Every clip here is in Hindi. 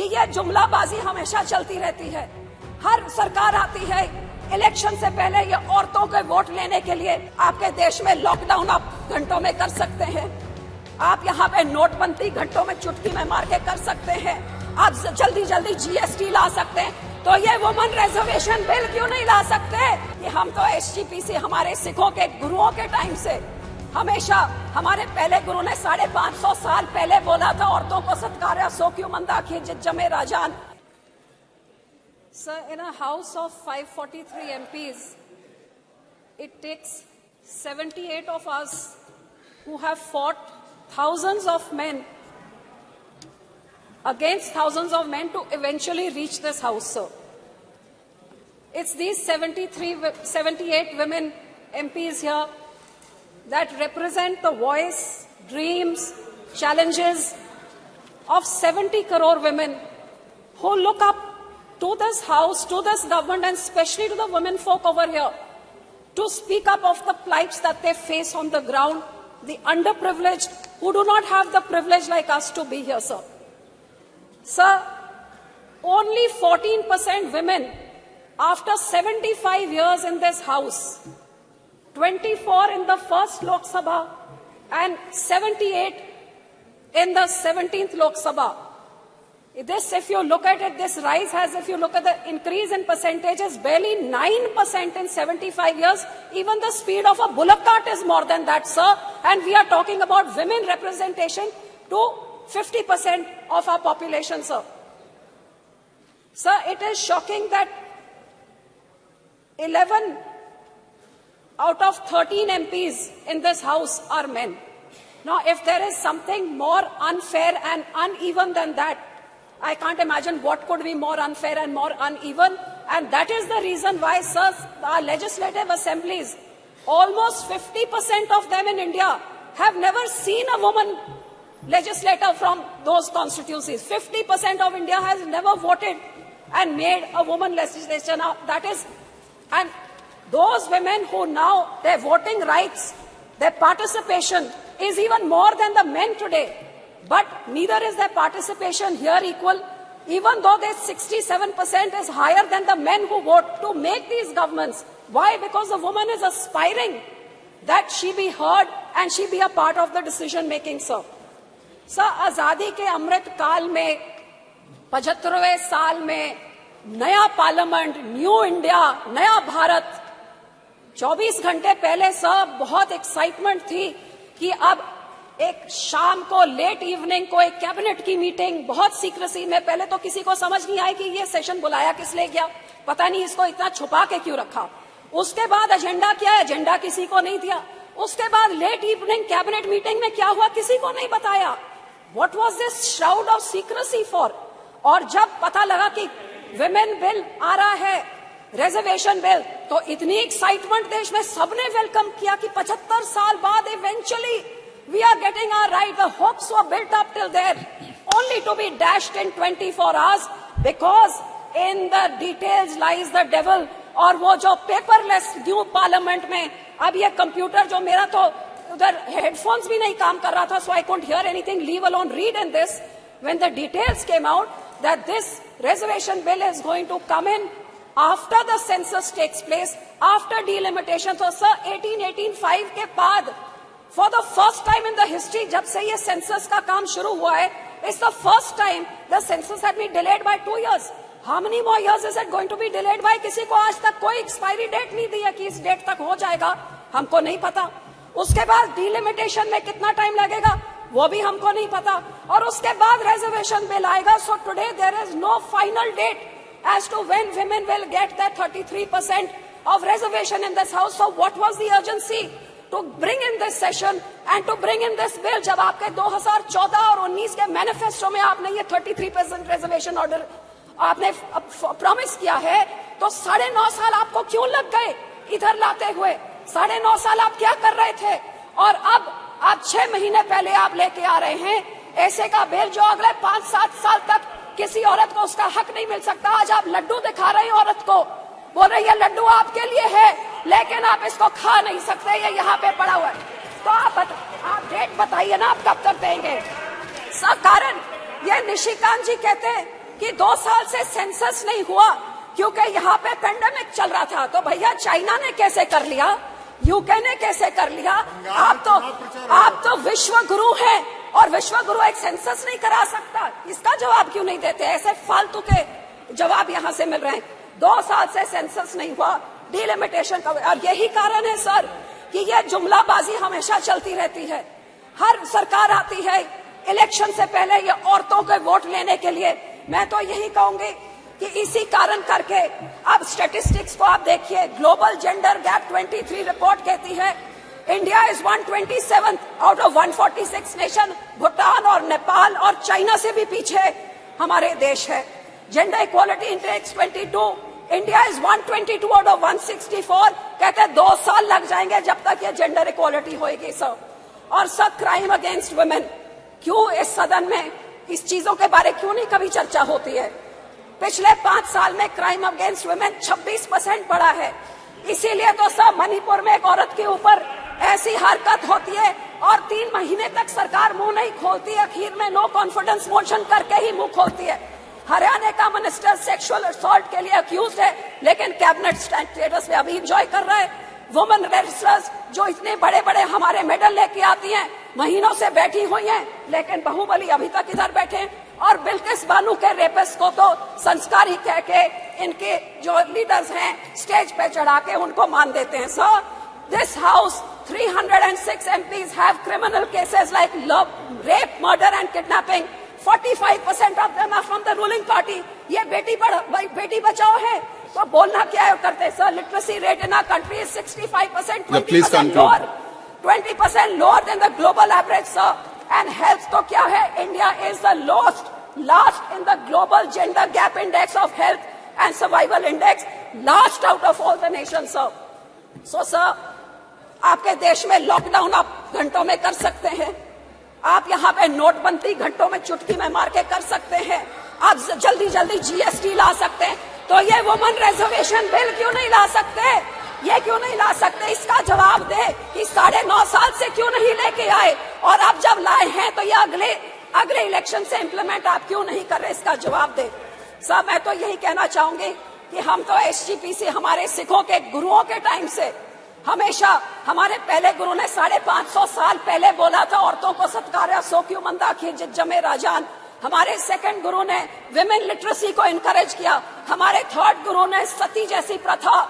ये जुमलाबाजी हमेशा चलती रहती है। हर सरकार आती है, इलेक्शन से पहले ये औरतों के वोट लेने के लिए आपके देश में लॉकडाउन आप घंटों में कर सकते हैं, आप यहाँ पे नोटबंदी घंटों में चुटकी में मार के कर सकते हैं, आप जल्दी जल्दी जीएसटी ला सकते हैं, तो ये वुमन रिजर्वेशन बिल क्यों नहीं ला सकते? कि हम तो एसजीपीसी हमारे सिखों के गुरुओं के टाइम से हमेशा, हमारे पहले गुरु ने 550 साल पहले बोला था, औरतों को सत्कार्य सो क्यों मंदा खींच जमे राजान। Sir, in a house of 543 MPs, it takes 78 of us who have fought thousands of men against thousands of men to eventually reach this house, sir. It's these 78 women MPs here that represent the voice, dreams, challenges of 70 crore women who look up to this house, to this government, and especially to the women folk over here, to speak up of the plights that they face on the ground, the underprivileged who do not have the privilege like us to be here, sir. Sir, only 14% women after 75 years in this house, 24 in the first Lok Sabha and 78 in the 17th Lok Sabha. This, if you look at it, this rise has, if you look at the increase in percentages, barely 9% in 75 years. Even the speed of a bullock cart is more than that, sir. And we are talking about women representation to 50% of our population, sir. Sir, it is shocking that 11 out of 13 MPs in this house are men. Now, if there is something more unfair and uneven than that, I can't imagine what could be more unfair and more uneven. And that is the reason why, sir, our legislative assemblies, almost 50% of them in India have never seen a woman legislator from those constituencies. 50% of India has never voted and made a woman legislature. Now, that is, and those women who now, their voting rights, their participation is even more than the men today. But neither is their participation here equal, even though their 67% is higher than the men who vote to make these governments. Why? Because the woman is aspiring that she be heard and she be a part of the decision making, sir. Sir, आजादी के अमृत काल में 75वें साल में नया पार्लियामेंट, न्यू इंडिया, नया भारत, 24 घंटे पहले सर बहुत एक्साइटमेंट थी कि अब एक शाम को लेट इवनिंग को एक कैबिनेट की मीटिंग बहुत सीक्रेसी में, पहले तो किसी को समझ नहीं आई कि ये सेशन बुलाया किस लिए गया, पता नहीं इसको इतना छुपा के क्यों रखा। उसके बाद एजेंडा क्या है, एजेंडा किसी को नहीं दिया। उसके बाद लेट इवनिंग कैबिनेट मीटिंग में क्या हुआ किसी को नहीं बताया। What was this shroud of secrecy for? और जब पता लगा कि विमेन बिल आ रहा है, रिजर्वेशन बिल, तो इतनी एक्साइटमेंट देश में सबने वेलकम किया कि 75 साल बाद eventually we are getting our right. The hopes were built up till there, only to be dashed in 24 hours because in the details lies the devil. और वो जो पेपरलेस न्यू पार्लियामेंट में, अब ये कंप्यूटर जो मेरा तो उधर हेडफोन्स भी नहीं काम कर रहा था, so I couldn't hear anything, leave alone read in this. When the details came out that this reservation bill is going to come in after the census takes place, after delimitation. So sir, 1885 के बाद for the first time in the history, जब से ये census का काम शुरू हुआ है, it's the first time the census had been delayed by 2 years. How many more years is it going to be delayed by? किसी को आज तक कोई expiry date नहीं दी है कि इस डेट तक हो जाएगा, हमको नहीं पता। उसके बाद delimitation में कितना टाइम लगेगा वो भी हमको नहीं पता, और उसके बाद reservation bill आएगा. So today there is no final date as to when women will get that 33% of reservation in this house. So what was the urgency to bring in this session and to bring in this bill? जब आपके 2014 और 19 के मैनिफेस्टो में आपने ये 33% रिजर्वेशन ऑर्डर आपने प्रॉमिस किया है, तो 9.5 साल आपको क्यों लग गए इधर लाते हुए? 9.5 साल आप क्या कर रहे थे? और अब आप 6 महीने पहले आप लेके आ रहे हैं ऐसे का बिल जो अगले 5-7 साल तक किसी औरत को उसका हक नहीं मिल सकता। आज आप लड्डू दिखा रहे हैं औरत को, बोल रही है लड्डू आपके लिए है, लेकिन आप इसको खा नहीं सकते, ये यहाँ पे पड़ा हुआ है। तो आप डेट बताइए ना, आप कब तक देंगे? सर, कारण ये निशिकांत जी कहते हैं कि 2 साल से सेंसस नहीं हुआ क्योंकि यहाँ पे पेंडेमिक चल रहा था। तो भैया चाइना ने कैसे कर लिया, यूके ने कैसे कर लिया? आप तो विश्व गुरु हैं और विश्व गुरु एक सेंसस नहीं करा सकता। इसका जवाब क्यों नहीं देते? ऐसे फालतू के जवाब यहाँ से मिल रहे हैं। 2 साल से सेंसस नहीं हुआ, डिलिमिटेशन का, और यही कारण है सर कि ये जुमलाबाजी हमेशा चलती रहती है। हर सरकार आती है इलेक्शन से पहले ये औरतों के वोट लेने के लिए। मैं तो यही कहूंगी कि इसी कारण करके अब स्टैटिस्टिक्स को आप देखिए, ग्लोबल जेंडर गैप 23 रिपोर्ट कहती है India is 127 out of 146 nation. Bhutan और नेपाल और चाइना से भी पीछे हमारे देश है। Gender equality index 22, India is 122 out of 164। कहते हैं 2 साल लग जाएंगे जब तक ये जेंडर इक्वालिटी होएगी सर। और सर क्राइम अगेंस्ट वुमेन, क्यों इस सदन में इस चीजों के बारे क्यों नहीं कभी चर्चा होती है? पिछले 5 साल में क्राइम अगेंस्ट वुमेन 26% बढ़ा है। इसीलिए तो सब मणिपुर में एक औरत के ऊपर ऐसी हरकत होती है और 3 महीने तक सरकार मुंह नहीं खोलती, आखिर में नो कॉन्फिडेंस मोशन करके ही मुंह खोलती है। हरियाणा का मिनिस्टर सेक्सुअल असॉल्ट के लिए अक्यूज है लेकिन कैबिनेट स्टेटस में अभी एंजॉय कर रहा है। वुमेन रेसलर्स जो इतने बड़े बड़े हमारे मेडल लेके आती हैं, महीनों से बैठी हुई हैं, लेकिन बाहुबली अभी तक इधर बैठे हैं। और बिल्किस बानो के रेपिस्ट को तो संस्कारी कह के इनके जो लीडर्स हैं स्टेज पे चढ़ा के उनको मान देते हैं। So this house 306 MPs have criminal cases like love, rape, murder and kidnapping. 45% of them are from the ruling party. ये बेटी बचाओ है तो बोलना क्या है करते sir? Literacy rate in our country is 65%, 20% lower, 20% lower than the global average, sir. And health तो क्या है? India is the last in the global gender gap index of health and survival index, last out of all the nations, sir. So sir, आपके देश में लॉकडाउन आप घंटों में कर सकते हैं। आप यहाँ पे नोटबंदी घंटों में चुटकी में मार के कर सकते हैं। आप जल्दी जल्दी GST ला सकते हैं। तो ये वुमेन रिजर्वेशन बिल क्यों नहीं ला सकते? ये क्यों नहीं ला सकते? इसका जवाब दे कि 9.5 साल से क्यों नहीं लेके आए, और अब जब लाए हैं तो ये अगले इलेक्शन से इम्प्लीमेंट आप क्यों नहीं कर रहे? इसका जवाब दे। सब मैं तो यही कहना चाहूंगी कि हम तो SGPC हमारे सिखों के गुरुओं के टाइम से हमेशा, हमारे पहले गुरु ने 550 साल पहले बोला था औरतों को सत्कार्य सो क्यों मंदा खींच जमे राजान। हमारे सेकंड गुरु ने विमेन लिटरेसी को इनकरेज किया। हमारे थर्ड गुरु ने सती जैसी प्रथा,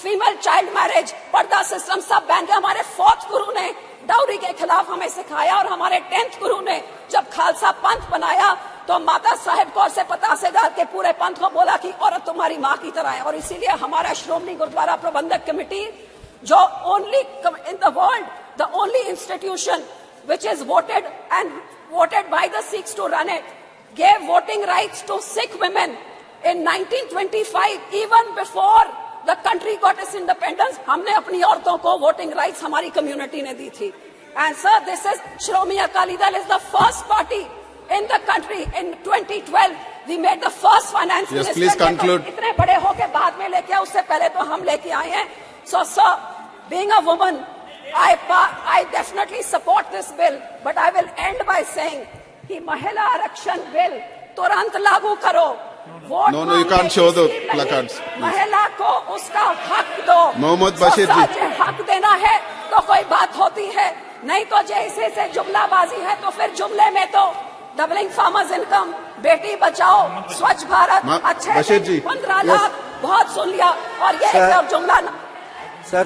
फीमेल चाइल्ड मैरिज, पर्दा सिस्टम सब बैन किया। हमारे फोर्थ गुरु ने डाउरी के खिलाफ हमें सिखाया और हमारे 10th गुरु ने जब खालसा पंथ बनाया तो माता साहेब कौर से पतासे डाल के पूरे पंथ को बोला कि औरत तुम्हारी माँ की तरह है। और इसीलिए हमारा श्रोमणी गुरुद्वारा प्रबंधक कमेटी, जो only in the world, the only institution which is voted by the Sikhs to run it, gave voting rights to Sikh women in 1925, even before the country got its independence. हमने अपनी औरतों को voting rights हमारी community ने दी थी. And sir, this is Shromani Akali Dal is the first party in the country. In 2012, we made the first finance minister. Yes, please conclude. इतने बड़े होके बाद में लेके आए, उससे पहले तो हम लेके आए हैं. So sir, being a woman, I definitely support this bill, but I will end by saying कि महिला आरक्षण बिल तुरंत लागू करो। Vote No, you can't show the placards. महिला को उसका हक दो। मोहम्मद बशीर जी, हक देना है तो कोई बात होती है, नहीं तो जैसे से जुमलाबाजी है तो फिर जुमले में तो doubling farmers income, Beti Bachao, स्वच्छ भारत, अच्छे 15 लाख बहुत सुन लिया और ये जुमला सर